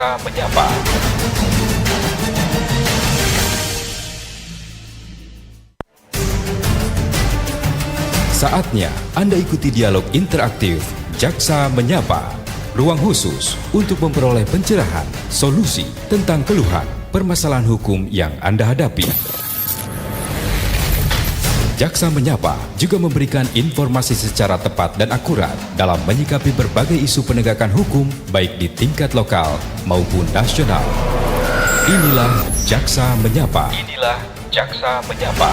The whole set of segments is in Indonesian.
Menyapa. Saatnya Anda ikuti dialog interaktif Jaksa Menyapa. Ruang khusus untuk memperoleh pencerahan, solusi tentang keluhan, permasalahan hukum yang Anda hadapi. Jaksa Menyapa juga memberikan informasi secara tepat dan akurat dalam menyikapi berbagai isu penegakan hukum baik di tingkat lokal maupun nasional. Inilah Jaksa Menyapa. Inilah Jaksa Menyapa.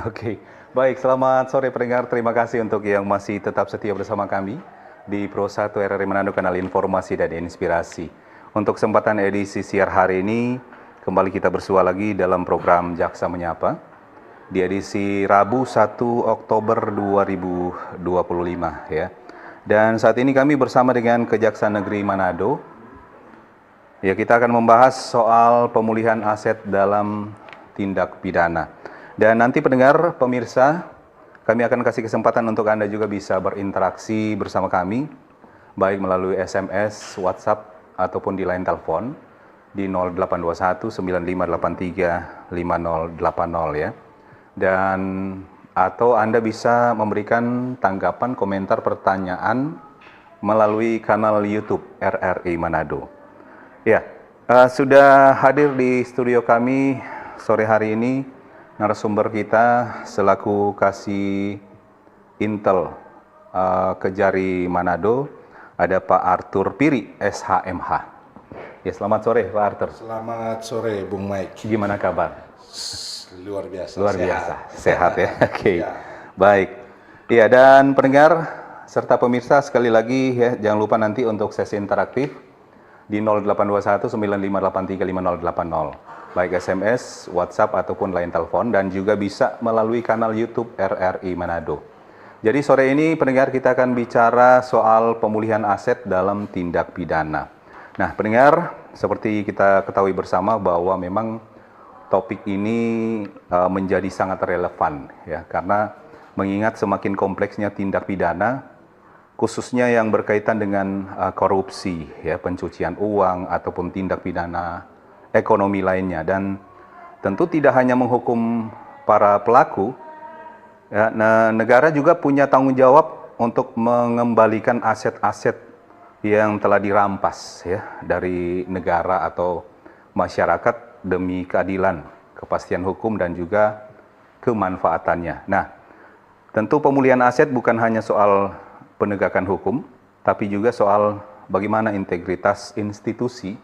Oke, baik. Selamat sore pendengar. Terima kasih untuk yang masih tetap setia bersama kami di Pro 1 RRI Manado, kanal informasi dan inspirasi. Untuk kesempatan edisi siar hari ini, kembali kita bersua lagi dalam program Jaksa Menyapa di edisi Rabu 1 Oktober 2025 ya. Dan saat ini kami bersama dengan Kejaksaan Negeri Manado. Ya, kita akan membahas soal pemulihan aset dalam tindak pidana. Dan nanti pendengar, pemirsa, kami akan kasih kesempatan untuk Anda juga bisa berinteraksi bersama kami, baik melalui SMS, WhatsApp, ataupun di line telepon di 0821 9583 5080 ya. Dan atau Anda bisa memberikan tanggapan, komentar, pertanyaan melalui kanal YouTube RRI Manado. Ya, sudah hadir di studio kami sore hari ini narasumber kita selaku Kasih Intel Kejari Manado, ada Pak Arthur Piri, SHMH. Ya, selamat sore Pak Arthur. Selamat sore Bung Mike. Gimana kabar? Luar biasa. Luar biasa. Sehat ya. Oke. Ya. Baik. Iya, dan pendengar serta pemirsa sekali lagi ya, jangan lupa nanti untuk sesi interaktif di 0821 9583 5080. Baik SMS, WhatsApp, ataupun line telepon, dan juga bisa melalui kanal YouTube RRI Manado. Jadi sore ini pendengar kita akan bicara soal pemulihan aset dalam tindak pidana. Nah pendengar, seperti kita ketahui bersama bahwa memang topik ini menjadi sangat relevan ya, karena mengingat semakin kompleksnya tindak pidana, khususnya yang berkaitan dengan korupsi, ya, pencucian uang, ataupun tindak pidana ekonomi lainnya, dan tentu tidak hanya menghukum para pelaku, ya, negara juga punya tanggung jawab untuk mengembalikan aset-aset yang telah dirampas ya dari negara atau masyarakat demi keadilan, kepastian hukum, dan juga kemanfaatannya. Nah, tentu pemulihan aset bukan hanya soal penegakan hukum, tapi juga soal bagaimana integritas institusi,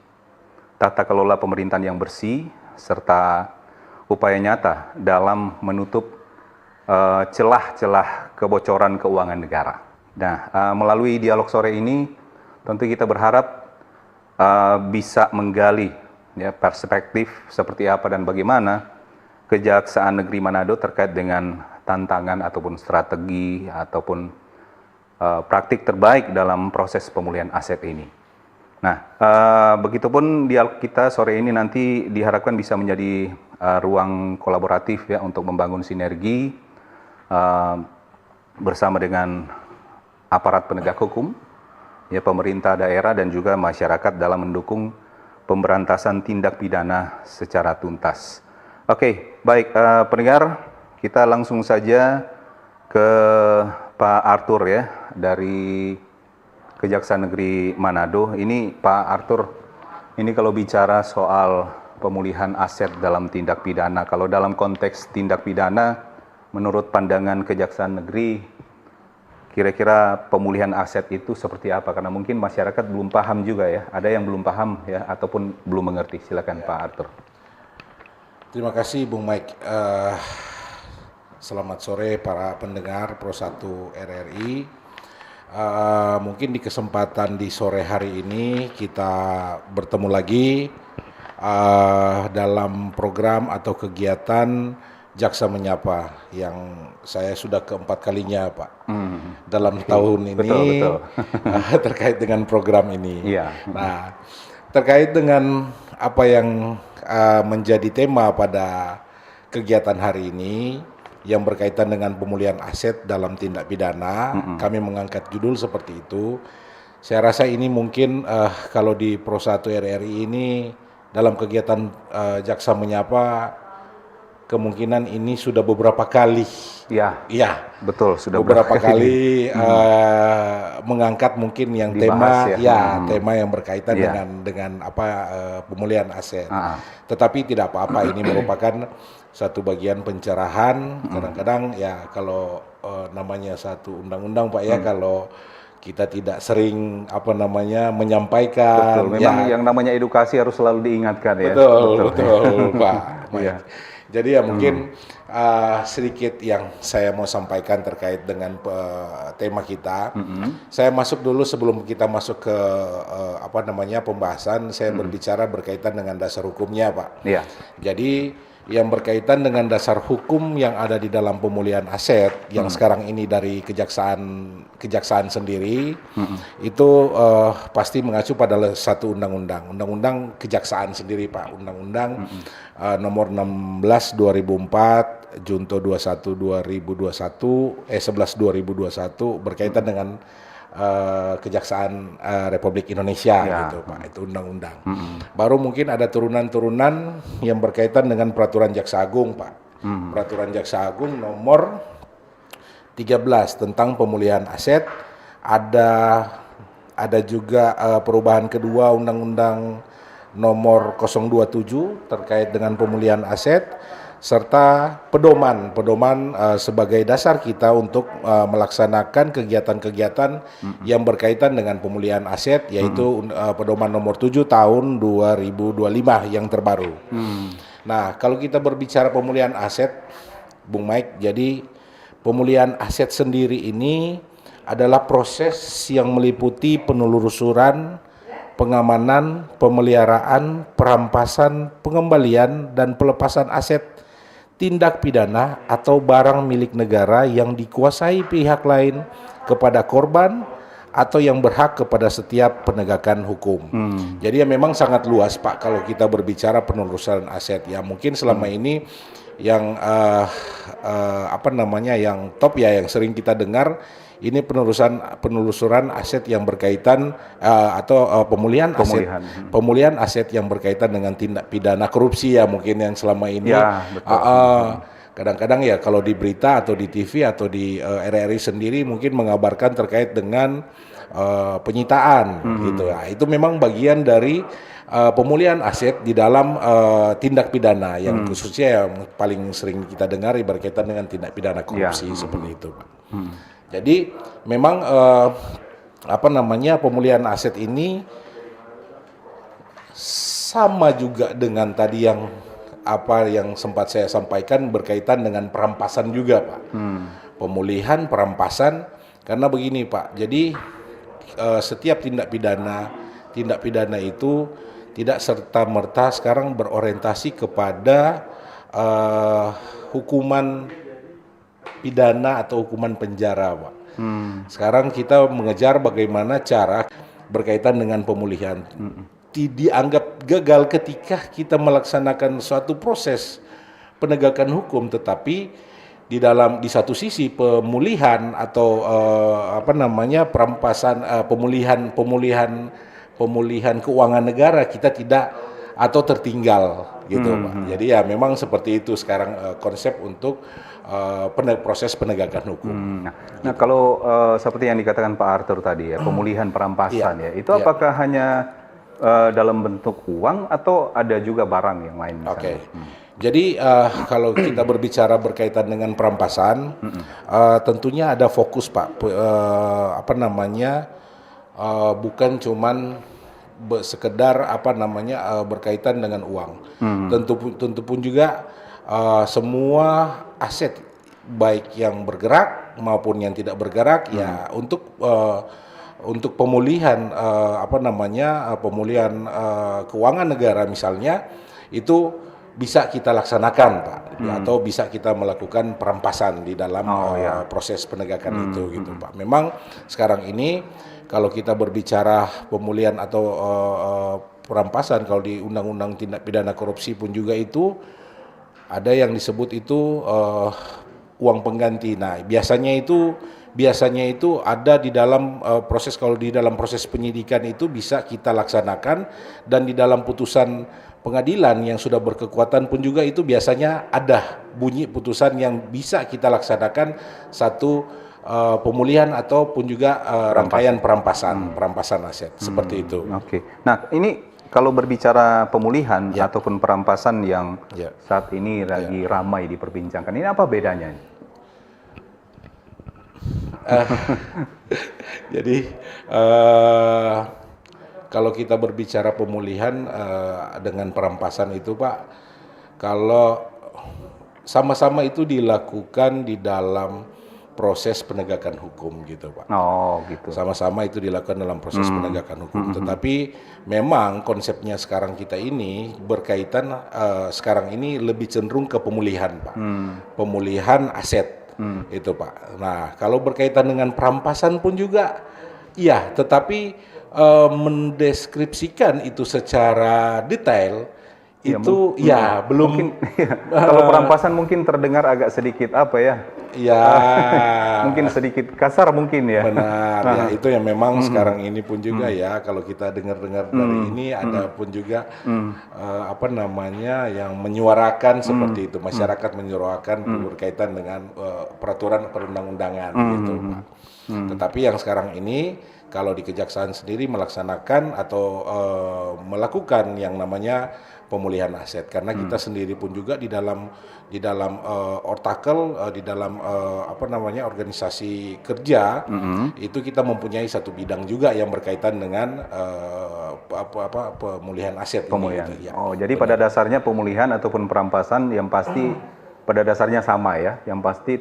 tata kelola pemerintahan yang bersih, serta upaya nyata dalam menutup celah-celah kebocoran keuangan negara. Nah, melalui dialog sore ini, tentu kita berharap bisa menggali ya, perspektif seperti apa dan bagaimana Kejaksaan Negeri Manado terkait dengan tantangan ataupun strategi ataupun praktik terbaik dalam proses pemulihan aset ini. Nah, begitupun dialog kita sore ini nanti diharapkan bisa menjadi ruang kolaboratif ya untuk membangun sinergi bersama dengan aparat penegak hukum, ya, pemerintah daerah, dan juga masyarakat dalam mendukung pemberantasan tindak pidana secara tuntas. Oke, baik pendengar, kita langsung saja ke Pak Arthur ya dari Kejaksaan Negeri Manado. Ini Pak Arthur, ini kalau bicara soal pemulihan aset dalam tindak pidana, kalau dalam konteks tindak pidana, menurut pandangan Kejaksaan Negeri, kira-kira pemulihan aset itu seperti apa? Karena mungkin masyarakat belum paham juga ya, ada yang belum paham ya, ataupun belum mengerti. Silakan Pak Arthur. Terima kasih Bung Mike. Selamat sore para pendengar Pro 1 RRI. Mungkin di kesempatan di sore hari ini kita bertemu lagi dalam program atau kegiatan Jaksa Menyapa yang saya sudah keempat kalinya Pak dalam tahun ini. Betul. Terkait dengan program ini. Iya. Nah, terkait dengan apa yang menjadi tema pada kegiatan hari ini, yang berkaitan dengan pemulihan aset dalam tindak pidana. Kami mengangkat judul seperti itu. Saya rasa ini mungkin kalau di Pro 1 RRI ini dalam kegiatan Jaksa Menyapa, kemungkinan ini sudah beberapa kali. Ya, betul, sudah beberapa kali mengangkat mungkin yang dibahas, tema yang berkaitan dengan pemulihan aset. Tetapi tidak apa-apa, ini merupakan satu bagian pencerahan. Kadang-kadang ya kalau namanya satu undang-undang Pak ya, kalau kita tidak sering menyampaikan. Betul, memang yang namanya edukasi harus selalu diingatkan ya. Betul Pak. Jadi ya mungkin sedikit yang saya mau sampaikan terkait dengan tema kita. Saya masuk dulu sebelum kita masuk ke pembahasan, saya berbicara berkaitan dengan dasar hukumnya Pak. Jadi yang berkaitan dengan dasar hukum yang ada di dalam pemulihan aset yang sekarang ini dari kejaksaan sendiri itu pasti mengacu pada satu undang-undang kejaksaan sendiri Pak, undang-undang nomor 16 2004 junto 21 2021 11 2021 berkaitan dengan Kejaksaan Republik Indonesia gitu Pak, itu undang-undang. Baru mungkin ada turunan-turunan yang berkaitan dengan peraturan Jaksa Agung Pak. Peraturan Jaksa Agung nomor 13 tentang pemulihan aset. Ada juga perubahan kedua Undang-Undang nomor 027 terkait dengan pemulihan aset, serta pedoman sebagai dasar kita untuk melaksanakan kegiatan-kegiatan yang berkaitan dengan pemulihan aset, yaitu pedoman nomor 7 tahun 2025 yang terbaru. Nah, kalau kita berbicara pemulihan aset, Bung Mike, jadi pemulihan aset sendiri ini adalah proses yang meliputi penelusuran, pengamanan, pemeliharaan, perampasan, pengembalian, dan pelepasan aset tindak pidana atau barang milik negara yang dikuasai pihak lain kepada korban atau yang berhak kepada setiap penegakan hukum. Jadi ya memang sangat luas Pak kalau kita berbicara penelusuran aset. Ya mungkin selama ini yang yang top ya, yang sering kita dengar ini penelusuran aset yang berkaitan atau pemulihan aset yang berkaitan dengan tindak pidana korupsi ya, mungkin yang selama ini kadang-kadang ya kalau di berita atau di TV atau di RRI sendiri mungkin mengabarkan terkait dengan penyitaan gitu. Nah, itu memang bagian dari pemulihan aset di dalam tindak pidana yang khususnya yang paling sering kita dengar berkaitan dengan tindak pidana korupsi seperti itu Pak. Jadi memang pemulihan aset ini sama juga dengan tadi yang sempat saya sampaikan berkaitan dengan perampasan juga Pak. Pemulihan, perampasan, karena begini Pak. Jadi setiap tindak pidana itu tidak serta-merta sekarang berorientasi kepada hukuman pidana atau hukuman penjara Pak. Sekarang kita mengejar bagaimana cara berkaitan dengan pemulihan. Dianggap gagal ketika kita melaksanakan suatu proses penegakan hukum, tetapi di satu sisi pemulihan atau perampasan, pemulihan keuangan negara kita tidak atau tertinggal gitu Pak. Jadi ya memang seperti itu sekarang konsep untuk proses penegakan hukum. Nah kalau seperti yang dikatakan Pak Arthur tadi ya, pemulihan perampasan itu apakah hanya dalam bentuk uang atau ada juga barang yang lain misalnya? Jadi kalau kita berbicara berkaitan dengan perampasan, tentunya ada fokus Pak, bukan cuman sekedar berkaitan dengan uang. Tentu pun juga semua aset baik yang bergerak maupun yang tidak bergerak ya untuk pemulihan pemulihan keuangan negara misalnya itu bisa kita laksanakan Pak, atau bisa kita melakukan perampasan di dalam proses penegakan itu gitu Pak. Memang sekarang ini kalau kita berbicara pemulihan atau perampasan, kalau di Undang-Undang Tindak Pidana Korupsi pun juga itu ada yang disebut itu uang pengganti. Nah, biasanya itu ada di dalam proses, kalau di dalam proses penyidikan itu bisa kita laksanakan, dan di dalam putusan pengadilan yang sudah berkekuatan pun juga itu biasanya ada bunyi putusan yang bisa kita laksanakan satu pemulihan ataupun juga rangkaian perampasan aset seperti itu. Oke. Nah, ini kalau berbicara pemulihan ataupun perampasan yang saat ini lagi ramai diperbincangkan, ini apa bedanya? Jadi kalau kita berbicara pemulihan dengan perampasan itu, Pak, kalau sama-sama itu dilakukan di dalam proses penegakan hukum gitu, Pak. Oh, gitu. Sama-sama itu dilakukan dalam proses penegakan hukum. Tetapi memang konsepnya sekarang kita ini berkaitan sekarang ini lebih cenderung ke pemulihan, Pak. Pemulihan aset. Itu, Pak. Nah, kalau berkaitan dengan perampasan pun juga iya, tetapi mendeskripsikan itu secara detail itu belum. Mungkin, kalau perampasan mungkin terdengar agak sedikit apa ya? Ya, mungkin sedikit kasar mungkin ya. Benar, ya itu yang memang sekarang ini pun juga ya, kalau kita dengar-dengar dari ini ada pun juga apa namanya yang menyuarakan seperti itu, masyarakat menyuarakan berkaitan dengan peraturan perundang-undangan gitu, Pak. Tetapi yang sekarang ini kalau di Kejaksaan sendiri melaksanakan atau melakukan yang namanya pemulihan aset, karena kita sendiri pun juga di dalam ortakel, di dalam apa namanya organisasi kerja itu kita mempunyai satu bidang juga yang berkaitan dengan pemulihan aset. Pemulihan. Ini, gitu, ya. Oh, jadi pada dasarnya pemulihan ataupun perampasan yang pasti pada dasarnya sama ya, yang pasti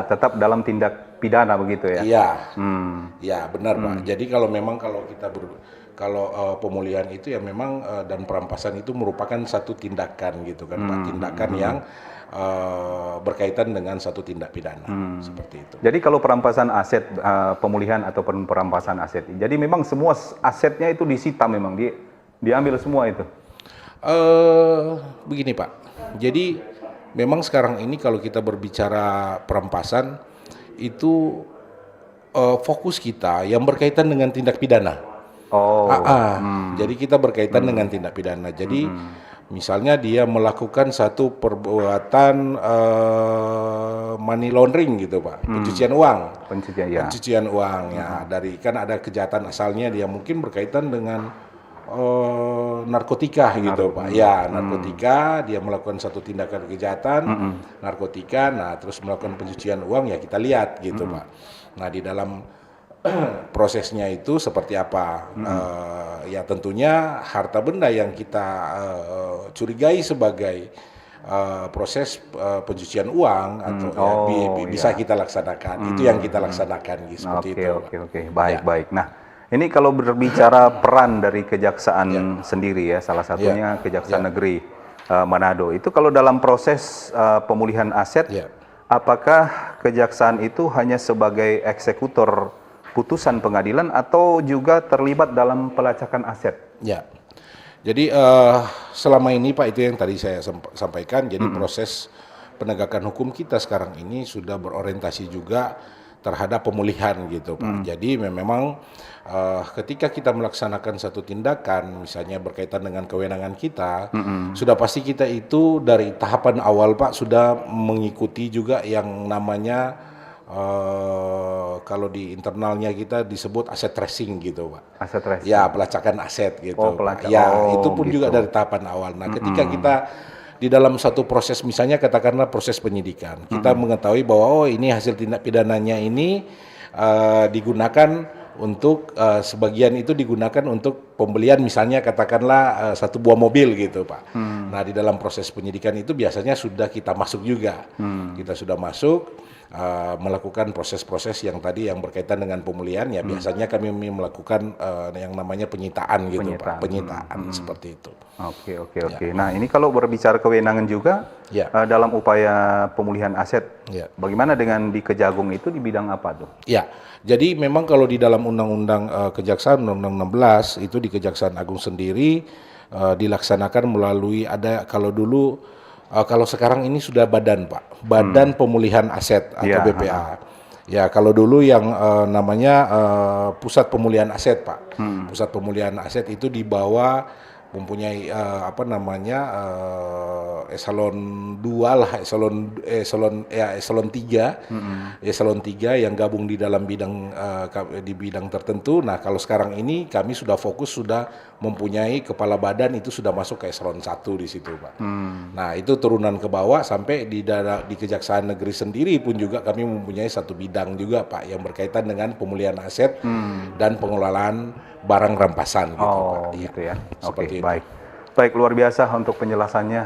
tetap dalam tindak pidana begitu ya. Iya, ya benar Pak. Jadi kalau memang kalau kita pemulihan itu ya memang dan perampasan itu merupakan satu tindakan gitu kan, Pak. Tindakan yang berkaitan dengan satu tindak pidana seperti itu. Jadi kalau perampasan aset, pemulihan ataupun perampasan aset, jadi memang semua asetnya itu disita, memang diambil semua itu. Begini Pak. Jadi memang sekarang ini kalau kita berbicara perampasan itu fokus kita yang berkaitan dengan tindak pidana. Jadi kita berkaitan dengan tindak pidana. Jadi misalnya dia melakukan satu perbuatan money laundering gitu Pak, pencucian uang. Pencucian uang ya, dari kan ada kejahatan asalnya dia mungkin berkaitan dengan narkotika gitu Pak. Ya, narkotika, dia melakukan satu tindakan kejahatan narkotika, nah terus melakukan pencucian uang ya kita lihat gitu Pak. Nah, di dalam prosesnya itu seperti apa? Ya tentunya harta benda yang kita curigai sebagai proses pencucian uang atau bisa kita laksanakan. Itu yang kita laksanakan seperti itu. Oke. Baik. Nah, ini kalau berbicara peran dari kejaksaan sendiri ya, salah satunya Kejaksaan Negeri Manado. Itu kalau dalam proses pemulihan aset, apakah kejaksaan itu hanya sebagai eksekutor putusan pengadilan atau juga terlibat dalam pelacakan aset? Ya. Jadi selama ini Pak, itu yang tadi saya sampaikan. Jadi proses penegakan hukum kita sekarang ini sudah berorientasi juga terhadap pemulihan gitu Pak. Jadi memang ketika kita melaksanakan satu tindakan misalnya berkaitan dengan kewenangan kita, sudah pasti kita itu dari tahapan awal Pak sudah mengikuti juga yang namanya kalau di internalnya kita disebut aset tracing gitu Pak. Aset tracing. Ya, pelacakan aset gitu. Itu pun juga dari tahapan awal. Nah, ketika kita di dalam satu proses, misalnya katakanlah proses penyidikan, kita mengetahui bahwa ini hasil tindak pidananya ini digunakan untuk sebagian itu digunakan untuk pembelian misalnya katakanlah satu buah mobil gitu Pak. Nah, di dalam proses penyidikan itu biasanya sudah kita masuk juga. Kita sudah masuk melakukan proses-proses yang tadi yang berkaitan dengan pemulihan ya, biasanya kami melakukan yang namanya penyitaan gitu Pak. Penyitaan seperti itu. Oke. Nah, ini kalau berbicara kewenangan juga dalam upaya pemulihan aset, bagaimana dengan di Kejagung itu di bidang apa tuh? Ya, jadi memang kalau di dalam Undang-Undang Kejaksaan, Undang-Undang 16 itu di Kejaksaan Agung sendiri dilaksanakan melalui ada, kalau dulu Kalau sekarang ini sudah badan, Pak, Badan Pemulihan Aset atau Iya, BPA. Ya, kalau dulu yang namanya Pusat Pemulihan Aset, Pak. Pusat Pemulihan Aset itu di bawah mempunyai eselon 2 lah, eselon 3. Eselon 3 yang gabung di dalam bidang tertentu. Nah, kalau sekarang ini kami sudah fokus, sudah mempunyai kepala badan, itu sudah masuk ke eselon 1 di situ, Pak. Nah, itu turunan ke bawah sampai di Kejaksaan Negeri sendiri pun juga kami mempunyai satu bidang juga, Pak, yang berkaitan dengan pemulihan aset dan pengelolaan barang rampasan gitu, Pak. Oh, gitu ya. Oke, Seperti itu. baik. Baik, luar biasa untuk penjelasannya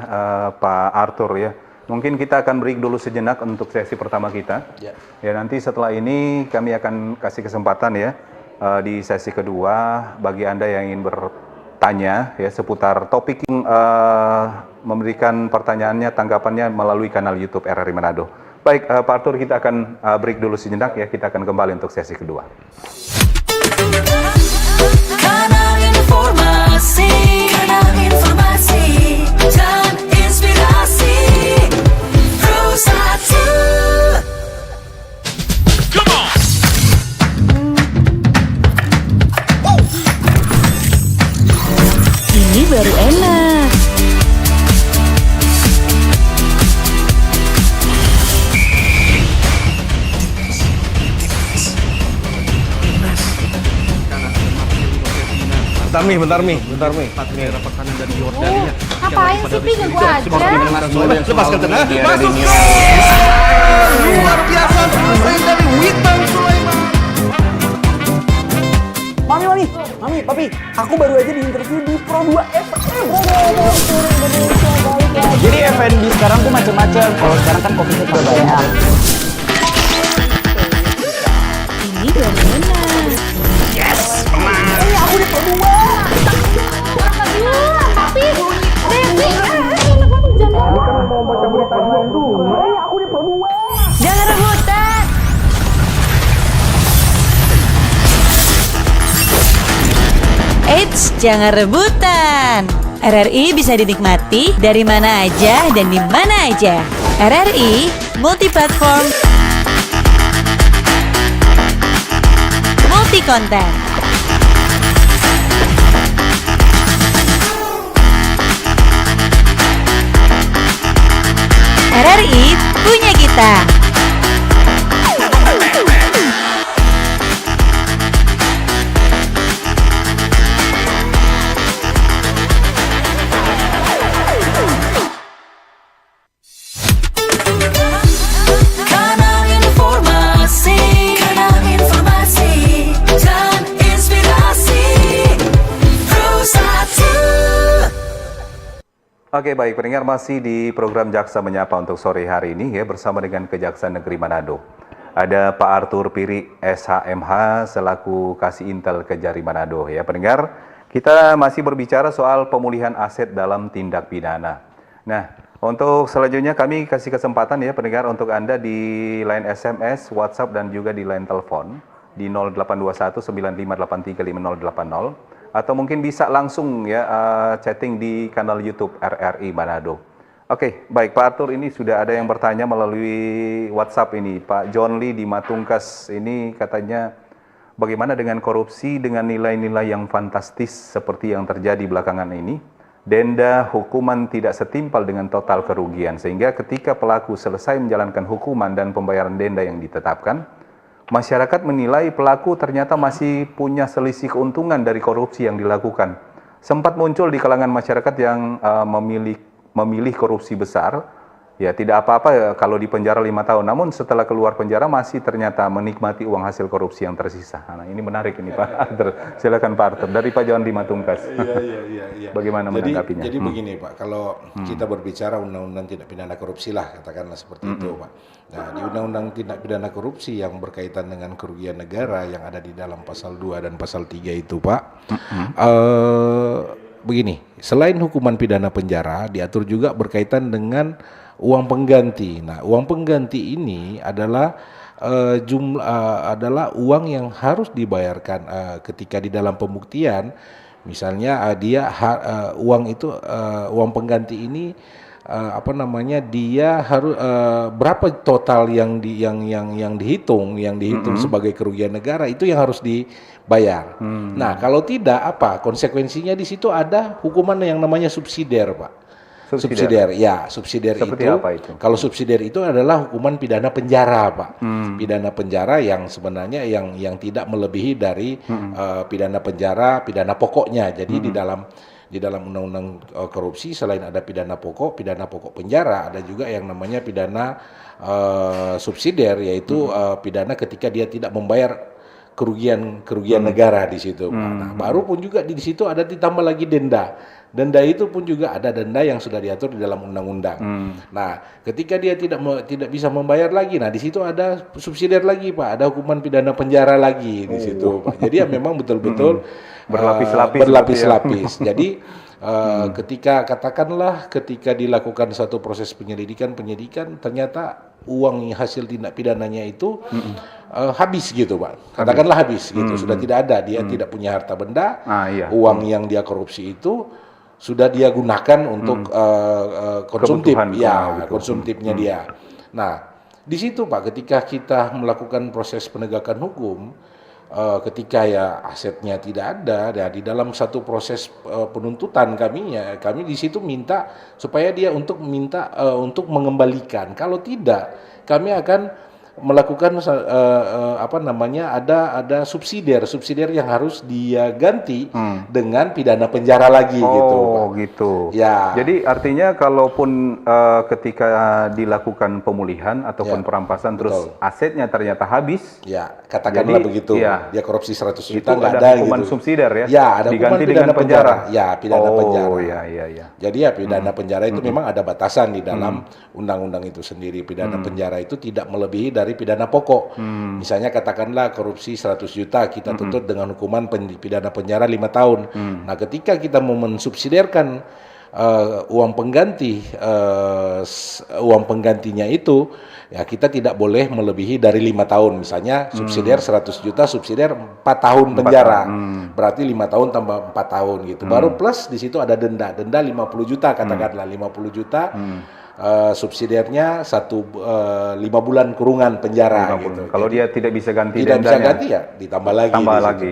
Pak Arthur ya. Mungkin kita akan break dulu sejenak untuk sesi pertama kita. Ya. Ya, nanti setelah ini kami akan kasih kesempatan ya di sesi kedua bagi Anda yang ingin bertanya ya seputar topik yang memberikan pertanyaannya, tanggapannya melalui kanal YouTube RRI Manado. Baik, Pak Arthur, kita akan break dulu sejenak ya. Kita akan kembali untuk sesi kedua. Kanal informasi dan inspirasi Pro1. Ini baru enak. Bentar Mi. Ngapain sih, Pi? Ganggu aja. Lepaskan tenang. Masuk ke luar biasa selesai dari Witan Sulaiman. Mami, Papi, aku baru aja diinterview di Pro 2 FM. Jadi F&B sekarang tuh macam-macam. Kalau sekarang kan kopinya tuh banyak. Ini baru enak. Aku di Pro 2. Tapi, Devi, Aku di Pro 2. Jangan rebutan. Eits, jangan rebutan. RRI bisa dinikmati dari mana aja dan di mana aja. RRI multi-platform, multi-konten. RRI punya kita. Kanal informasi dan inspirasi Pro1. Oke, baik pendengar, masih di program Jaksa Menyapa untuk sore hari ini ya bersama dengan Kejaksaan Negeri Manado. Ada Pak Arthur Piri SHMH selaku Kasih Intel Kejari Manado ya pendengar. Kita masih berbicara soal pemulihan aset dalam tindak pidana. Nah, untuk selanjutnya kami kasih kesempatan ya pendengar untuk Anda di line SMS, WhatsApp dan juga di line telepon di 0821 9583 5080. Atau mungkin bisa langsung ya chatting di kanal YouTube RRI Manado. Oke, baik Pak Arthur, ini sudah ada yang bertanya melalui WhatsApp ini. Pak John Lee di Matungkas ini katanya bagaimana dengan korupsi dengan nilai-nilai yang fantastis seperti yang terjadi belakangan ini? Denda hukuman tidak setimpal dengan total kerugian sehingga ketika pelaku selesai menjalankan hukuman dan pembayaran denda yang ditetapkan, masyarakat menilai pelaku ternyata masih punya selisih keuntungan dari korupsi yang dilakukan. Sempat muncul di kalangan masyarakat yang memilih korupsi besar, ya tidak apa-apa ya kalau di penjara 5 tahun, namun setelah keluar penjara masih ternyata menikmati uang hasil korupsi yang tersisa. Nah, ini menarik ini Pak Arthur. Silakan Pak Arthur, dari Pak John di Matungkas. Iya. Bagaimana menanggapinya? Jadi begini Pak, kalau kita berbicara undang-undang tindak pidana korupsi lah, katakanlah seperti itu Pak. Nah, di undang-undang tindak pidana korupsi yang berkaitan dengan kerugian negara yang ada di dalam pasal 2 dan pasal 3 itu Pak, begini, selain hukuman pidana penjara, diatur juga berkaitan dengan uang pengganti. Nah, uang pengganti ini adalah adalah uang yang harus dibayarkan ketika di dalam pembuktian. Misalnya uang pengganti ini dia harus berapa total yang dihitung sebagai kerugian negara itu yang harus dibayar. Nah, kalau tidak apa konsekuensinya di situ ada hukuman yang namanya subsidiar, Pak. Subsidiar Seperti itu, apa itu? kalau subsidiar itu adalah hukuman pidana penjara, Pak. Pidana penjara yang sebenarnya yang tidak melebihi dari pidana penjara, pidana pokoknya. Jadi di dalam undang-undang korupsi selain ada pidana pokok penjara, ada juga yang namanya pidana subsidiar, yaitu pidana ketika dia tidak membayar kerugian negara di situ. Nah, baru pun juga di situ ada ditambah lagi denda. Denda itu pun juga ada denda yang sudah diatur di dalam undang-undang. Nah, ketika dia tidak bisa membayar lagi, nah di situ ada subsidiar lagi, Pak. Ada hukuman pidana penjara lagi di situ, Pak. Jadi ya memang betul-betul berlapis-lapis. Jadi ketika dilakukan satu proses penyidikan ternyata uang hasil tindak pidananya itu habis gitu, Pak. Katakanlah habis gitu, sudah tidak ada, dia tidak punya harta benda. Uang yang dia korupsi itu sudah dia gunakan untuk konsumtif, konsumtifnya dia. Nah, di situ, Pak, ketika kita melakukan proses penegakan hukum, ketika ya asetnya tidak ada, ya di dalam satu proses penuntutan kami di situ minta supaya dia untuk mengembalikan. Kalau tidak, kami akan melakukan ada subsidiar yang harus dia ganti dengan pidana penjara lagi gitu, Pak. Gitu. Ya. Jadi artinya kalaupun ketika dilakukan pemulihan ataupun perampasan terus asetnya ternyata habis, ya katakanlah begitu. Iya, dia korupsi 100 itu juta nggak ada ada hukuman gitu. subsidiar ya. Ya, ada diganti hukuman dengan penjara. Ya, pidana penjara. Oh, iya. Jadi ya pidana penjara itu memang ada batasan di dalam undang-undang itu sendiri. Pidana penjara itu tidak melebihi dari pidana pokok. Misalnya katakanlah korupsi 100 juta kita tuntut dengan hukuman pidana penjara 5 tahun. Nah, ketika kita mau mensubsidiarkan uang penggantinya itu, ya kita tidak boleh melebihi dari 5 tahun. Misalnya subsidiar 100 juta, subsidiar 4 tahun penjara. Berarti 5 tahun tambah 4 tahun gitu. Baru plus di situ ada denda 50 juta katakanlah 50 juta. Subsidiarnya 5 bulan kurungan penjara gitu. Kalau dia tidak bisa ganti tidak dendanya, bisa ganti ya ditambah lagi.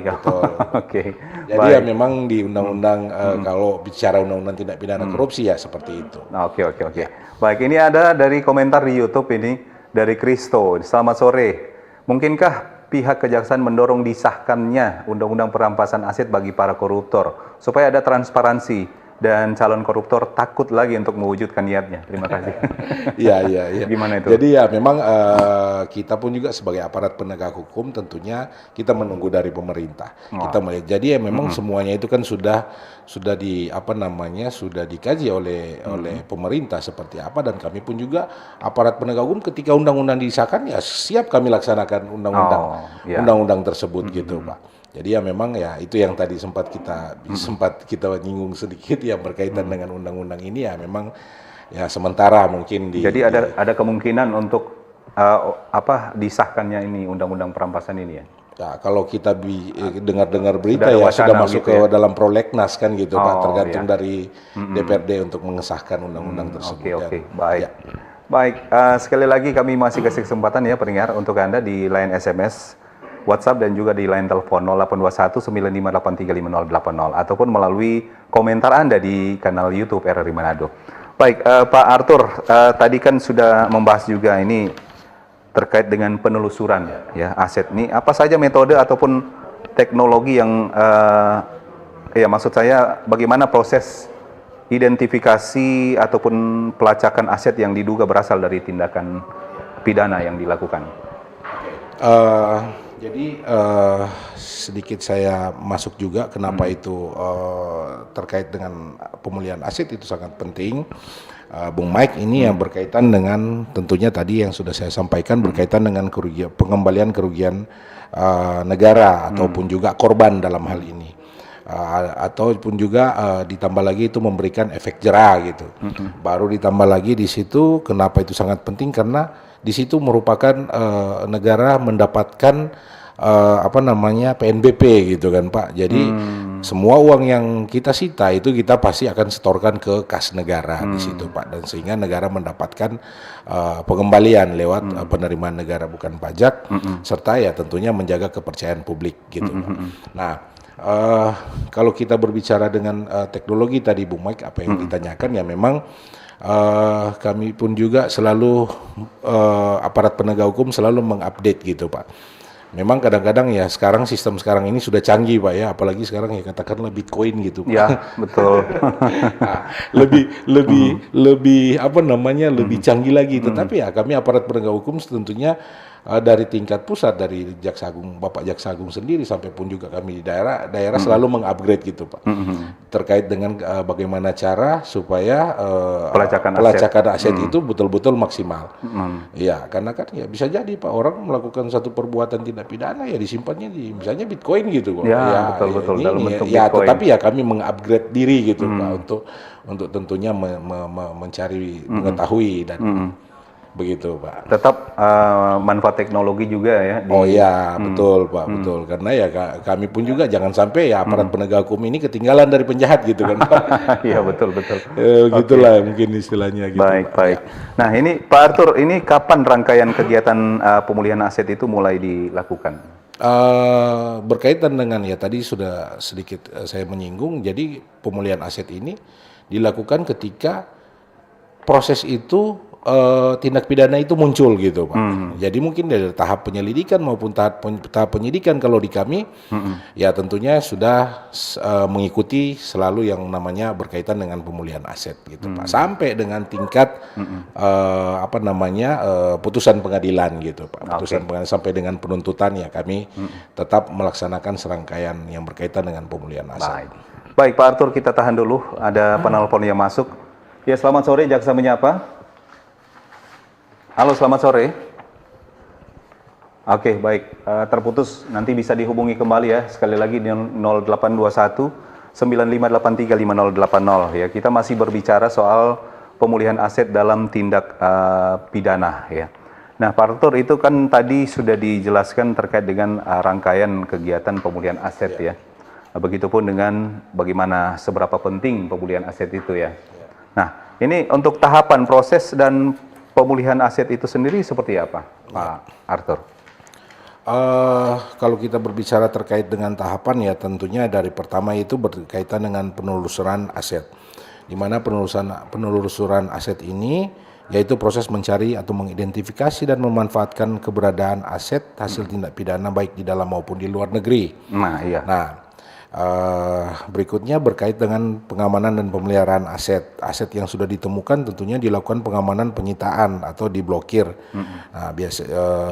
Betul. Oke. Jadi ya memang di undang-undang kalau bicara undang-undang tindak pidana korupsi ya seperti itu. Oke. Baik, ini ada dari komentar di YouTube ini dari Kristo. Selamat sore. Mungkinkah pihak kejaksaan mendorong disahkannya undang-undang perampasan aset bagi para koruptor supaya ada transparansi dan calon koruptor takut lagi untuk mewujudkan niatnya? Terima kasih. Iya. Gimana itu? Jadi ya memang kita pun juga sebagai aparat penegak hukum tentunya kita menunggu dari pemerintah. Kita melihat. Jadi ya memang semuanya itu kan sudah dikaji oleh pemerintah seperti apa, dan kami pun juga aparat penegak hukum ketika undang-undang disahkan ya siap kami laksanakan undang-undang tersebut gitu, Pak. Jadi ya memang ya itu yang tadi sempat kita nyinggung sedikit yang berkaitan dengan undang-undang ini ya memang ya sementara mungkin Jadi ada kemungkinan untuk disahkannya ini undang-undang perampasan ini ya. Ya, kalau kita dengar-dengar berita sudah masuk gitu ke dalam prolegnas kan gitu, Pak, tergantung dari DPRD untuk mengesahkan undang-undang tersebut. Oke. Baik. Baik, sekali lagi kami masih kasih kesempatan ya pendengar untuk Anda di line SMS, WhatsApp dan juga di line telepon 0821 95835080 ataupun melalui komentar Anda di kanal YouTube RRI Manado. Baik, Pak Arthur, tadi kan sudah membahas juga ini terkait dengan penelusuran ya aset ini. Apa saja metode ataupun teknologi yang maksud saya bagaimana proses identifikasi ataupun pelacakan aset yang diduga berasal dari tindakan pidana yang dilakukan? Jadi sedikit saya masuk juga kenapa itu terkait dengan pemulihan aset itu sangat penting. Bung Mike ini yang berkaitan dengan tentunya tadi yang sudah saya sampaikan berkaitan dengan pengembalian kerugian negara ataupun juga korban dalam hal ini. Ataupun juga ditambah lagi itu memberikan efek jera gitu. Baru ditambah lagi di situ kenapa itu sangat penting karena di situ merupakan negara mendapatkan PNBP gitu kan, Pak. Jadi Semua uang yang kita sita itu kita pasti akan setorkan ke kas negara di situ Pak, dan sehingga negara mendapatkan pengembalian lewat penerimaan negara bukan pajak, serta ya tentunya menjaga kepercayaan publik gitu Pak. Nah, kalau kita berbicara dengan teknologi tadi Bung Mike, apa yang ditanyakan ya memang kami pun juga selalu aparat penegak hukum selalu mengupdate gitu Pak. Memang kadang-kadang ya sistem sekarang ini sudah canggih Pak ya, apalagi sekarang ya katakanlah Bitcoin gitu Pak. Ya, betul. Nah, lebih apa namanya, lebih canggih lagi. Tetapi ya kami aparat penegak hukum tentunya dari tingkat pusat, dari Jaksa Agung, Bapak Jaksa Agung sendiri sampai pun juga kami di daerah selalu mengupgrade gitu Pak. Terkait dengan bagaimana cara supaya pelacakan aset itu betul-betul maksimal. Ya, karena kan ya bisa jadi Pak, orang melakukan satu perbuatan tindak pidana ya disimpannya di misalnya Bitcoin gitu Pak. Ya, betul-betul dalam bentuk ya, Bitcoin. tetapi ya kami mengupgrade diri gitu Pak untuk tentunya mencari mengetahui dan begitu Pak. Tetap manfaat teknologi juga ya. Oh ya, betul Pak, betul. Karena ya kami pun juga jangan sampai ya aparat penegak hukum ini ketinggalan dari penjahat gitu kan Pak. Iya, betul-betul. Gitulah mungkin istilahnya gitu. Baik, Pak. baik. Nah, ini Pak Arthur, ini kapan rangkaian kegiatan pemulihan aset itu mulai dilakukan? Berkaitan dengan ya tadi sudah sedikit saya menyinggung, jadi pemulihan aset ini dilakukan ketika proses itu tindak pidana itu muncul gitu Pak. Jadi mungkin dari tahap penyelidikan maupun tahap penyidikan kalau di kami ya tentunya sudah mengikuti selalu yang namanya berkaitan dengan pemulihan aset gitu Pak. Sampai dengan tingkat putusan pengadilan gitu Pak. Putusan pengadilan sampai dengan penuntutan ya kami tetap melaksanakan serangkaian yang berkaitan dengan pemulihan aset. Baik Pak Arthur, kita tahan dulu. Ada penelpon yang masuk. Ya, selamat sore, Jaksa menyapa. Halo, selamat sore. Oke, baik. Terputus, nanti bisa dihubungi kembali ya. Sekali lagi di 0821 9583 5080 ya. Kita masih berbicara soal pemulihan aset dalam tindak pidana ya. Nah, Pak Arthur, itu kan tadi sudah dijelaskan terkait dengan rangkaian kegiatan pemulihan aset ya. Begitupun dengan bagaimana seberapa penting pemulihan aset itu ya. Nah, ini untuk tahapan proses dan pemulihan aset itu sendiri seperti apa, Pak Arthur? Kalau kita berbicara terkait dengan tahapan ya tentunya dari pertama itu berkaitan dengan penelusuran aset, di mana penelusuran aset ini yaitu proses mencari atau mengidentifikasi dan memanfaatkan keberadaan aset hasil tindak pidana baik di dalam maupun di luar negeri. Nah, iya. Nah, berikutnya berkait dengan pengamanan dan pemeliharaan aset yang sudah ditemukan tentunya dilakukan pengamanan penyitaan atau diblokir. Nah,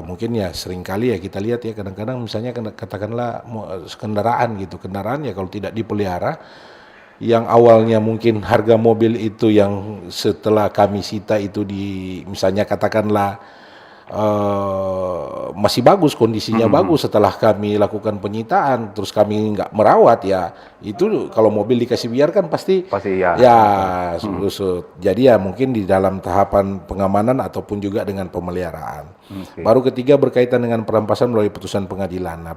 mungkin ya seringkali ya kita lihat ya kadang-kadang misalnya katakanlah kendaraan ya kalau tidak dipelihara, yang awalnya mungkin harga mobil itu yang setelah kami sita itu misalnya katakanlah masih bagus, kondisinya bagus setelah kami lakukan penyitaan, terus kami nggak merawat ya itu kalau mobil dikasih biarkan pasti ya susut. Jadi ya mungkin di dalam tahapan pengamanan ataupun juga dengan pemeliharaan. Baru ketiga berkaitan dengan perampasan melalui putusan pengadilan. Nah,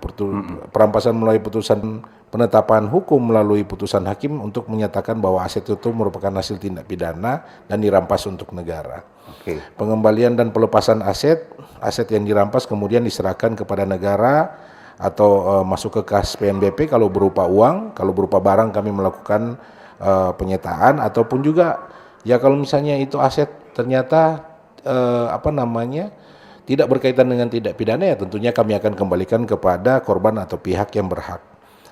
perampasan melalui putusan penetapan hukum melalui putusan hakim untuk menyatakan bahwa aset itu merupakan hasil tindak pidana dan dirampas untuk negara. Pengembalian dan pelepasan aset yang dirampas kemudian diserahkan kepada negara atau masuk ke kas PNBP kalau berupa uang, kalau berupa barang kami melakukan penyitaan ataupun juga ya kalau misalnya itu aset ternyata tidak berkaitan dengan tindak pidana ya tentunya kami akan kembalikan kepada korban atau pihak yang berhak.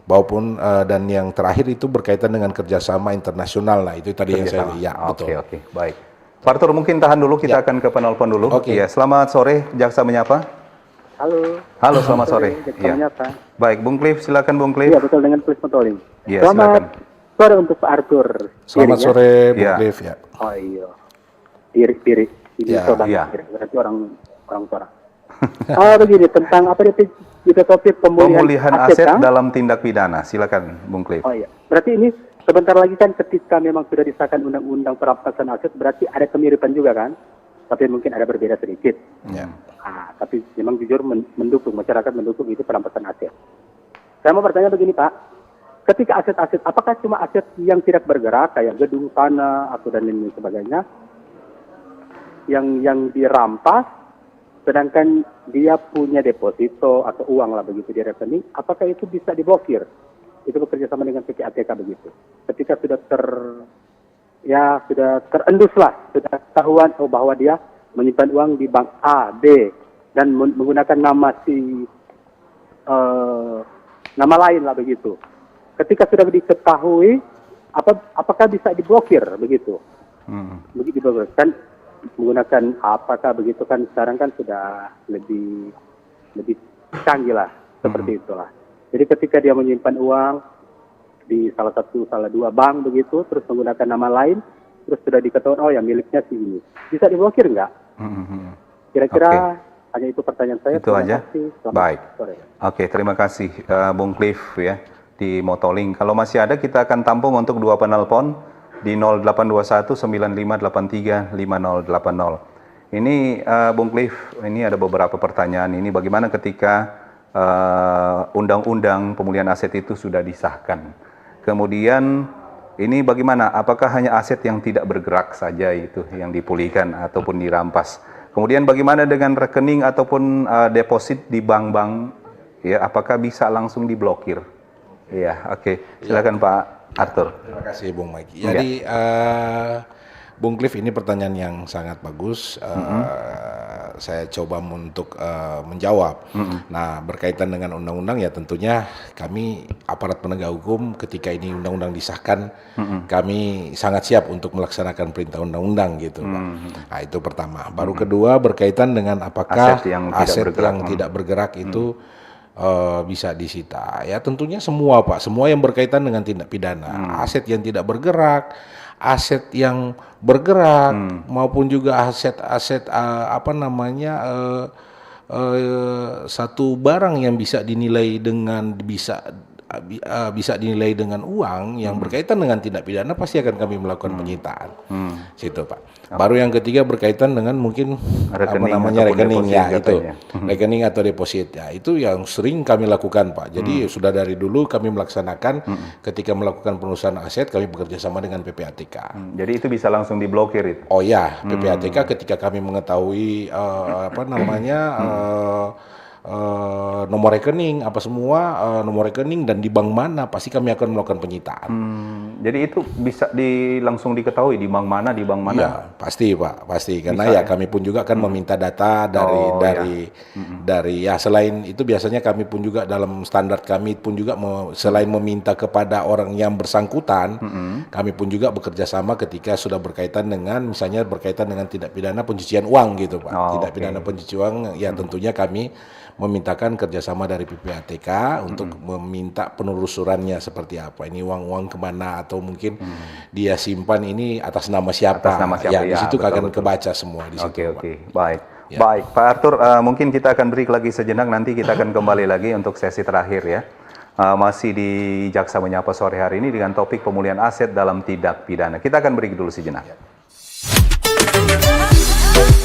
Maupun dan yang terakhir itu berkaitan dengan kerjasama internasional. Nah itu tadi yang saya betul. Oke, baik. Pak Arthur, mungkin tahan dulu, kita akan ke penelpon dulu. Ya, selamat sore, Jaksa menyapa. Halo, selamat sore. Jaksa menyapa. Baik, Bung Cliff, silakan Bung Cliff. Iya, betul, dengan Cliff Motoling. Iya, selamat sore untuk Pak Arthur. Selamat sore, Bung Cliff ya. Oh iya. Pirik. Ini berarti orang tua. Begini, tentang apa itu topik pemulihan aset dalam tindak pidana. Silakan, Bung Cliff. Oh iya. Berarti ini sebentar lagi kan ketika memang sudah disahkan undang-undang perampasan aset, berarti ada kemiripan juga kan? Tapi mungkin ada berbeda sedikit. Ya. Tapi memang jujur masyarakat mendukung itu perampasan aset. Saya mau bertanya begini Pak, ketika aset-aset, apakah cuma aset yang tidak bergerak kayak gedung tanah atau dan lain sebagainya yang dirampas, sedangkan dia punya deposito atau uang lah begitu di rekening, apakah itu bisa diblokir? Itu bekerja sama dengan PPATK begitu. Ketika sudah terendus lah, sudah ketahuan bahwa dia menyimpan uang di bank A, B, dan menggunakan nama nama lain lah begitu. Ketika sudah diketahui, apakah bisa diblokir begitu? Begitu kan menggunakan apakah begitu kan sekarang kan sudah lebih canggih lah seperti itulah. Jadi ketika dia menyimpan uang di salah dua bank begitu, terus menggunakan nama lain, terus sudah diketahui miliknya si ini, bisa diblokir nggak? Kira-kira hanya itu pertanyaan saya. Itu aja. Baik. Oke, terima kasih Bung Cliff ya di Motoling. Kalau masih ada kita akan tampung untuk 2 penelpon di 0821 9583 5080. Ini Bung Cliff, ini ada beberapa pertanyaan. Ini bagaimana ketika undang-undang pemulihan aset itu sudah disahkan? Kemudian ini bagaimana? Apakah hanya aset yang tidak bergerak saja itu yang dipulihkan ataupun dirampas? Kemudian bagaimana dengan rekening ataupun deposit di bank-bank? Ya, apakah bisa langsung diblokir? Iya, oke. Silakan Pak Arthur. Terima kasih Bung Mikey. Jadi Bung Cliff, ini pertanyaan yang sangat bagus. Saya coba untuk menjawab. Nah, berkaitan dengan undang-undang ya tentunya kami aparat penegak hukum ketika ini undang-undang disahkan, kami sangat siap untuk melaksanakan perintah undang-undang gitu, Pak. Nah, itu pertama. Baru kedua berkaitan dengan apakah aset yang tidak bergerak itu bisa disita. Ya tentunya semua, Pak, semua yang berkaitan dengan tindak pidana, aset yang tidak bergerak, aset yang bergerak, maupun juga aset-aset satu barang yang bisa dinilai dengan bisa dinilai dengan uang yang berkaitan dengan tindak pidana, pasti akan kami melakukan penyitaan. Situ, Pak. Baru yang ketiga berkaitan dengan mungkin rekening ya itu. Rekening atau deposit ya, itu yang sering kami lakukan, Pak. Jadi sudah dari dulu kami melaksanakan ketika melakukan penelusuran aset, kami bekerja sama dengan PPATK. Jadi itu bisa langsung diblokir itu. Oh ya, PPATK ketika kami mengetahui nomor rekening apa semua, nomor rekening dan di bank mana, pasti kami akan melakukan penyitaan. Jadi itu bisa langsung diketahui di bank mana, Ya, pasti Pak, pasti karena bisa, ya kami pun juga akan meminta data dari ya selain itu biasanya kami pun juga dalam standar kami pun juga selain meminta kepada orang yang bersangkutan, kami pun juga bekerja sama ketika sudah berkaitan dengan misalnya berkaitan dengan tindak pidana pencucian uang gitu, Pak. Tindak pidana pencucian uang ya tentunya kami memintakan kerjasama dari PPATK untuk meminta penelusurannya seperti apa, ini uang-uang kemana, atau mungkin dia simpan ini atas nama siapa, ya di situ akan kebaca semua di situ. Oke. Baik. Ya. Baik, Pak Arthur, mungkin kita akan break lagi sejenak, nanti kita akan kembali lagi untuk sesi terakhir ya. Masih di Jaksa Menyapa sore hari ini dengan topik pemulihan aset dalam tindak pidana. Kita akan break dulu sejenak.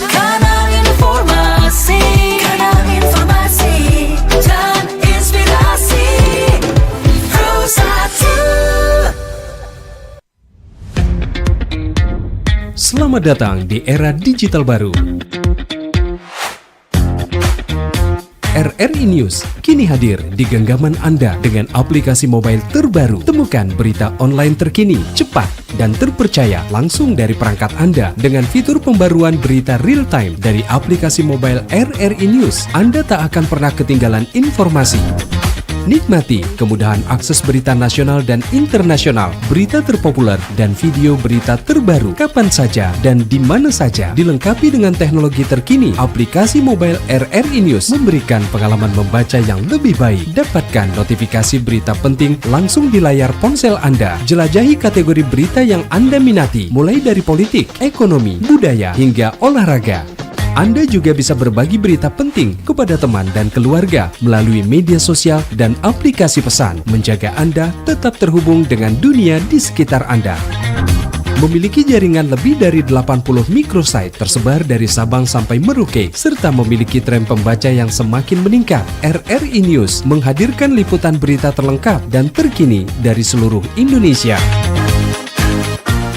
Kanal informasi dan inspirasi Pro1. Selamat datang di era digital baru. RRI News kini hadir di genggaman Anda dengan aplikasi mobile terbaru. Temukan berita online terkini, cepat, dan terpercaya langsung dari perangkat Anda dengan fitur pembaruan berita real time dari aplikasi mobile RRI News. Anda tak akan pernah ketinggalan informasi. Nikmati kemudahan akses berita nasional dan internasional, berita terpopuler, dan video berita terbaru kapan saja dan di mana saja. Dilengkapi dengan teknologi terkini, aplikasi mobile RRI News memberikan pengalaman membaca yang lebih baik. Dapatkan notifikasi berita penting langsung di layar ponsel Anda. Jelajahi kategori berita yang Anda minati, mulai dari politik, ekonomi, budaya, hingga olahraga. Anda juga bisa berbagi berita penting kepada teman dan keluarga melalui media sosial dan aplikasi pesan, menjaga Anda tetap terhubung dengan dunia di sekitar Anda. memiliki jaringan lebih dari 80 microsite tersebar dari Sabang sampai Merauke, serta memiliki tren pembaca yang semakin meningkat. RRI News menghadirkan liputan berita terlengkap dan terkini dari seluruh Indonesia.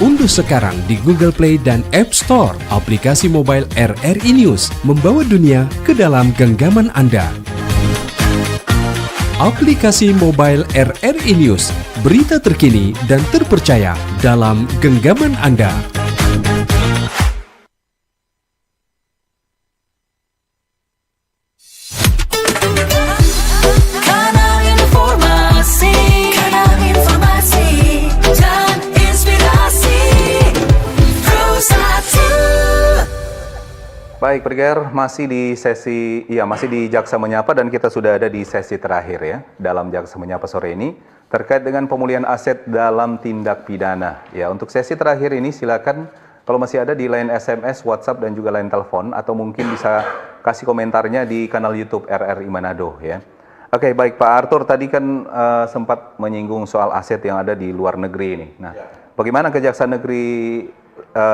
Unduh sekarang di Google Play dan App Store aplikasi mobile RRI News, membawa dunia ke dalam genggaman Anda. Aplikasi mobile RRI News, berita terkini dan terpercaya dalam genggaman Anda. Kanal informasi, dan inspirasi. Baik, pendengar, masih di Jaksa Menyapa dan kita sudah ada di sesi terakhir ya dalam Jaksa Menyapa sore ini terkait dengan pemulihan aset dalam tindak pidana. Ya, untuk sesi terakhir ini silakan kalau masih ada di line SMS, WhatsApp dan juga line telepon atau mungkin bisa kasih komentarnya di kanal YouTube RRI Manado ya. Oke, baik Pak Arthur tadi kan sempat menyinggung soal aset yang ada di luar negeri ini. Nah, bagaimana Kejaksaan Negeri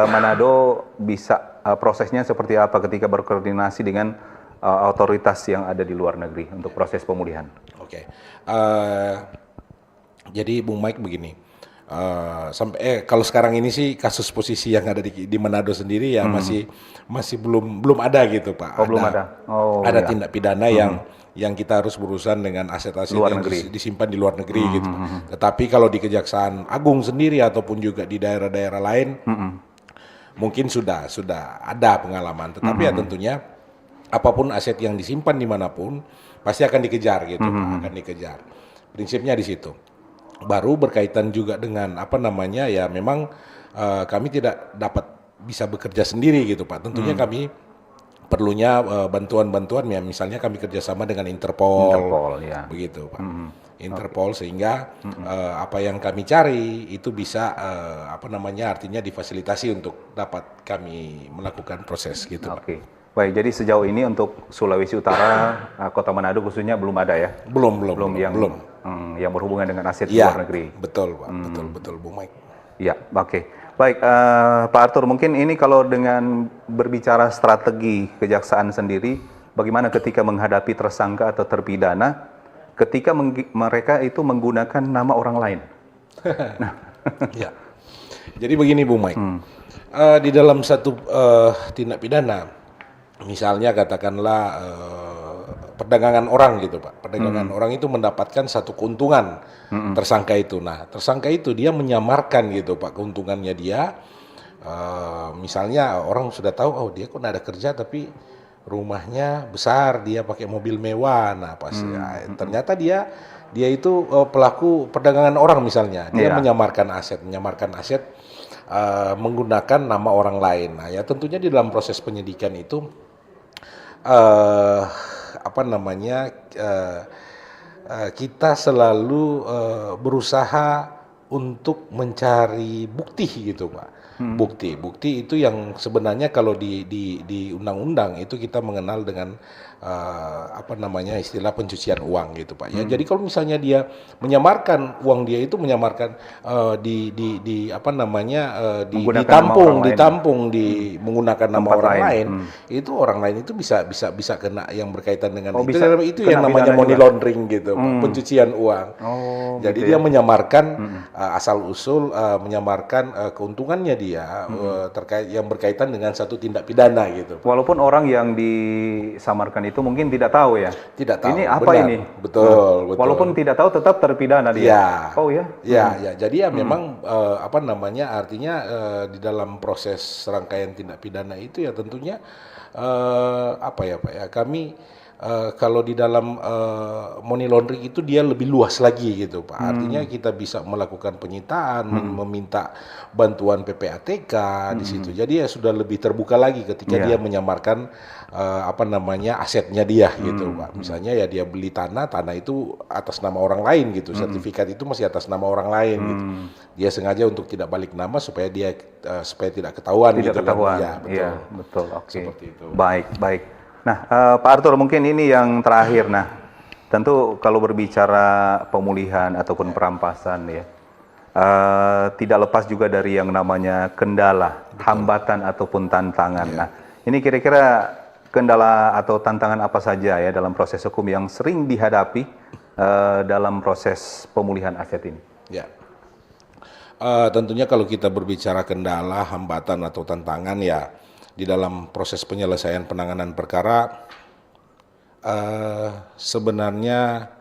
Manado bisa prosesnya seperti apa ketika berkoordinasi dengan otoritas yang ada di luar negeri untuk proses pemulihan? Oke. Jadi Bung Mike begini, kalau sekarang ini sih kasus posisi yang ada di Manado sendiri ya masih belum ada gitu Pak. Belum ada. Ada tindak pidana yang kita harus berurusan dengan aset-aset yang disimpan di luar negeri gitu. Tetapi kalau di Kejaksaan Agung sendiri ataupun juga di daerah-daerah lain mungkin sudah ada pengalaman. Tetapi ya tentunya apapun aset yang disimpan dimanapun pasti akan dikejar gitu Pak, akan dikejar. Prinsipnya di situ. Baru berkaitan juga dengan ya memang kami tidak dapat bisa bekerja sendiri gitu Pak. Tentunya kami perlunya bantuan-bantuan ya, misalnya kami kerjasama dengan Interpol ya. Begitu Pak. Interpol sehingga apa yang kami cari itu bisa artinya difasilitasi untuk dapat kami melakukan proses gitu. Oke. Baik, jadi sejauh ini untuk Sulawesi Utara, Kota Manado khususnya belum ada ya? Belum yang berhubungan dengan aset ya, luar negeri. Betul Pak, betul Bung Mike. Ya, oke. Baik, Pak Arthur, mungkin ini kalau dengan berbicara strategi kejaksaan sendiri, bagaimana ketika menghadapi tersangka atau terpidana, ketika mereka itu menggunakan nama orang lain? Ya, jadi begini Bung Mike, di dalam satu tindak pidana, misalnya katakanlah perdagangan orang gitu Pak, perdagangan orang itu mendapatkan satu keuntungan tersangka itu. Nah, tersangka itu dia menyamarkan gitu Pak keuntungannya dia. Misalnya orang sudah tahu, dia kok ada kerja tapi rumahnya besar, dia pakai mobil mewah. Nah, ternyata dia itu pelaku perdagangan orang misalnya. Dia menyamarkan aset menggunakan nama orang lain. Nah, ya tentunya di dalam proses penyidikan itu kita selalu berusaha untuk mencari bukti gitu Pak. Bukti itu yang sebenarnya kalau di undang-undang itu kita mengenal dengan istilah pencucian uang gitu Pak. Ya, jadi kalau misalnya dia menyamarkan uang dia itu ditampung menggunakan nama orang lain, itu orang lain itu bisa kena yang berkaitan dengan itu yang namanya money laundering gitu Pak, pencucian uang. Jadi dia menyamarkan asal usul menyamarkan keuntungannya dia terkait yang berkaitan dengan satu tindak pidana gitu. Walaupun orang yang disamarkan itu mungkin tidak tahu ya. Tidak tahu. Ini apa ini? Betul. Walaupun tidak tahu tetap terpidana dia. Ya. Jadi ya memang artinya di dalam proses serangkaian tindak pidana itu ya tentunya kami kalau di dalam money laundering itu dia lebih luas lagi gitu Pak. Artinya kita bisa melakukan penyitaan, meminta bantuan PPATK di situ. Jadi ya sudah lebih terbuka lagi ketika dia menyamarkan asetnya dia gitu Pak. Misalnya ya dia beli tanah itu atas nama orang lain gitu. Sertifikat itu masih atas nama orang lain gitu. Dia sengaja untuk tidak balik nama supaya tidak ketahuan gitu. Ya, betul. Oke. Seperti itu. Baik. Nah, Pak Arthur, mungkin ini yang terakhir. Nah, tentu kalau berbicara pemulihan ataupun perampasan ya, tidak lepas juga dari yang namanya kendala, hambatan ataupun tantangan. Nah, ini kira-kira kendala atau tantangan apa saja ya dalam proses hukum yang sering dihadapi dalam proses pemulihan aset ini? Ya. Tentunya kalau kita berbicara kendala, hambatan atau tantangan ya di dalam proses penyelesaian penanganan perkara sebenarnya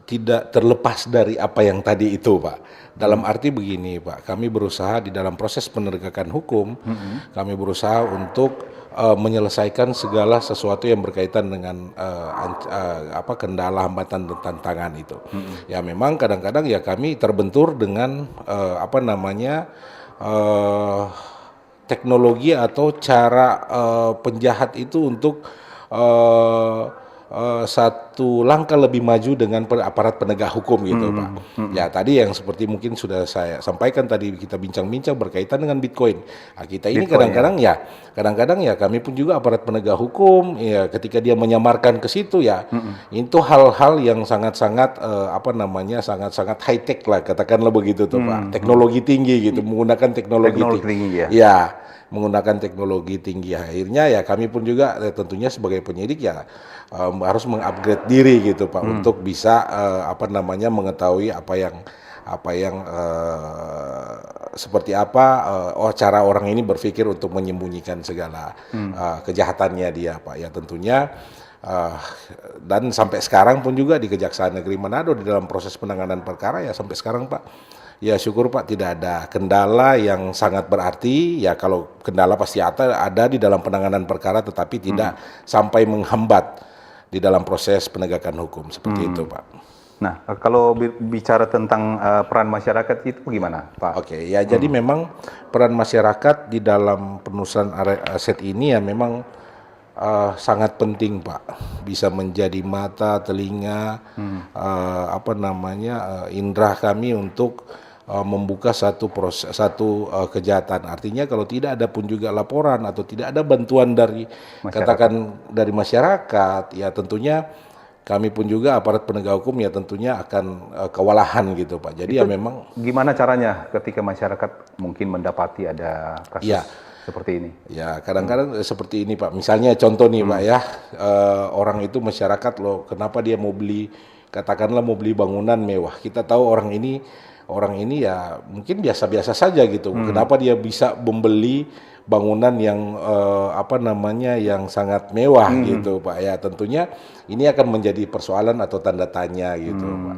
tidak terlepas dari apa yang tadi itu, Pak. Dalam arti begini, Pak, kami berusaha di dalam proses penegakan hukum, kami berusaha untuk menyelesaikan segala sesuatu yang berkaitan dengan kendala, hambatan dan tantangan itu. Ya memang kadang-kadang ya kami terbentur dengan teknologi atau cara penjahat itu untuk satu langkah lebih maju dengan aparat penegak hukum gitu, Pak. Ya tadi yang seperti mungkin sudah saya sampaikan tadi kita bincang-bincang berkaitan dengan Bitcoin. Nah, kita ini kadang-kadang ya kami pun juga aparat penegak hukum ya ketika dia menyamarkan ke situ ya itu hal-hal yang sangat-sangat sangat-sangat high tech lah katakanlah begitu tuh, Pak. Teknologi tinggi gitu, menggunakan teknologi tinggi. Ya, menggunakan teknologi tinggi. Akhirnya ya kami pun juga tentunya sebagai penyidik ya harus mengupgrade diri gitu, Pak, untuk bisa mengetahui apa yang seperti apa cara orang ini berpikir untuk menyembunyikan segala kejahatannya dia, Pak. Ya tentunya dan sampai sekarang pun juga di Kejaksaan Negeri Manado di dalam proses penanganan perkara ya sampai sekarang, Pak, ya syukur, Pak, tidak ada kendala yang sangat berarti. Ya kalau kendala pasti ada di dalam penanganan perkara, tetapi tidak sampai menghambat di dalam proses penegakan hukum seperti itu, Pak. Nah, kalau bicara tentang peran masyarakat itu bagaimana, Pak? Oke, ya jadi memang peran masyarakat di dalam penelusuran aset ini ya memang sangat penting, Pak. Bisa menjadi mata, telinga, indera kami untuk membuka satu kejahatan. Artinya kalau tidak ada pun juga laporan atau tidak ada bantuan dari dari masyarakat, ya tentunya kami pun juga aparat penegak hukum ya tentunya akan kewalahan gitu, Pak. Jadi ya memang gimana caranya ketika masyarakat mungkin mendapati ada kasus seperti ini? Ya kadang-kadang seperti ini, Pak. Misalnya contoh nih, Pak ya, orang itu masyarakat loh, kenapa dia mau beli, katakanlah mau beli bangunan mewah. Kita tahu orang ini ya mungkin biasa-biasa saja gitu. Kenapa dia bisa membeli bangunan yang yang sangat mewah gitu, Pak. Ya tentunya ini akan menjadi persoalan atau tanda tanya gitu, Pak.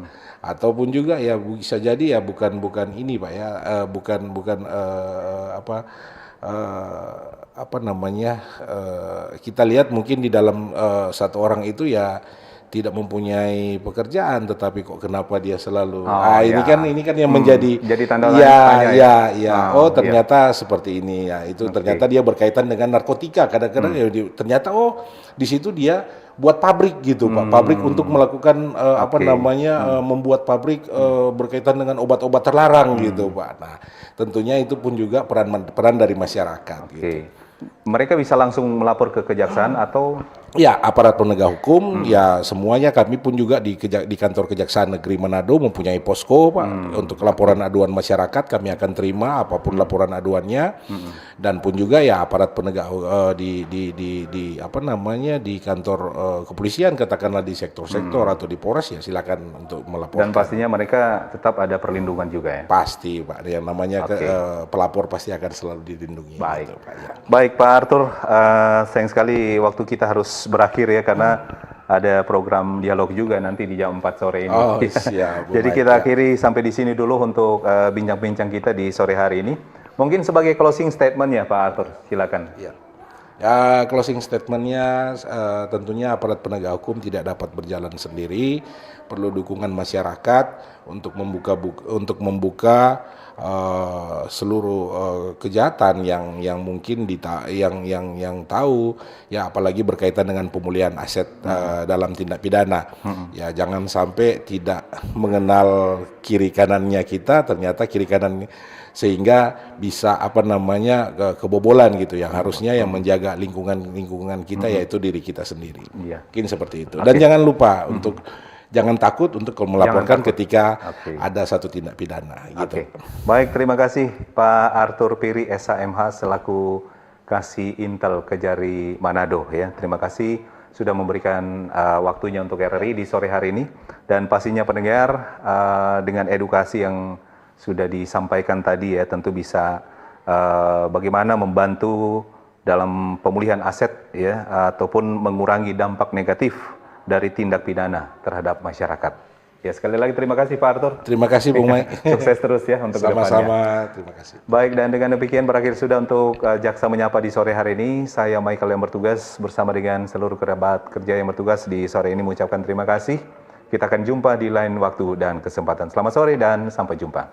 Ataupun juga ya bisa jadi ya bukan ini, Pak ya, kita lihat mungkin di dalam satu orang itu ya tidak mempunyai pekerjaan, tetapi kok kenapa dia selalu ini kan yang menjadi tanda tanya ternyata seperti ini ya, itu ternyata dia berkaitan dengan narkotika. Kadang-kadang ternyata di situ dia buat pabrik gitu, Pak, pabrik untuk melakukan membuat pabrik berkaitan dengan obat-obat terlarang gitu, Pak. Nah tentunya itu pun juga peran dari masyarakat gitu. Mereka bisa langsung melapor ke kejaksaan atau? Ya, aparat penegak hukum, ya semuanya kami pun juga di kantor Kejaksaan Negeri Manado mempunyai posko, Pak, untuk laporan aduan masyarakat kami akan terima apapun laporan aduannya, dan pun juga ya aparat penegak di kantor kepolisian katakanlah di sektor-sektor atau di Polres ya silakan untuk melaporkan. Dan pastinya mereka tetap ada perlindungan juga ya? Pasti, Pak, yang namanya pelapor pasti akan selalu dilindungi. Baik, gitu, Pak, ya. Baik Pak Arthur, sayang sekali waktu kita harus berakhir ya karena ada program dialog juga nanti di jam 4 sore ini. Siap, jadi kita akhiri sampai di sini dulu untuk bincang-bincang kita di sore hari ini. Mungkin sebagai closing statement ya Pak Arthur, silakan. Ya, closing statementnya tentunya aparat penegak hukum tidak dapat berjalan sendiri, perlu dukungan masyarakat untuk membuka seluruh kejahatan yang mungkin yang tahu ya, apalagi berkaitan dengan pemulihan aset dalam tindak pidana. Ya jangan sampai tidak mengenal kiri kanannya kita, ternyata kiri kanan sehingga bisa kebobolan gitu, yang harusnya yang menjaga lingkungan kita yaitu diri kita sendiri. Mungkin seperti itu. Dan jangan lupa jangan takut untuk melaporkan takut. ketika Oke. ada satu tindak pidana gitu. Oke. Baik, terima kasih Pak Arthur Piri SHMH selaku Kasih Intel Kejari Manado ya. Terima kasih sudah memberikan waktunya untuk RRI di sore hari ini, dan pastinya pendengar dengan edukasi yang sudah disampaikan tadi ya tentu bisa bagaimana membantu dalam pemulihan aset ya ataupun mengurangi dampak negatif dari tindak pidana terhadap masyarakat. Ya, sekali lagi terima kasih Pak Arthur. Terima kasih Bung Mai. Sukses terus ya untuk kedepannya. Sama-sama, terima kasih. Baik, dan dengan demikian berakhir sudah untuk Jaksa Menyapa di sore hari ini. Saya Michael yang bertugas bersama dengan seluruh kerabat kerja yang bertugas di sore ini mengucapkan terima kasih. Kita akan jumpa di lain waktu dan kesempatan. Selamat sore dan sampai jumpa.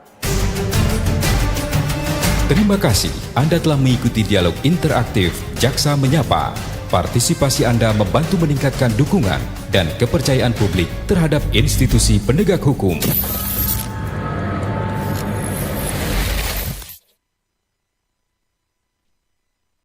Terima kasih Anda telah mengikuti dialog interaktif Jaksa Menyapa. Partisipasi Anda membantu meningkatkan dukungan dan kepercayaan publik terhadap institusi penegak hukum.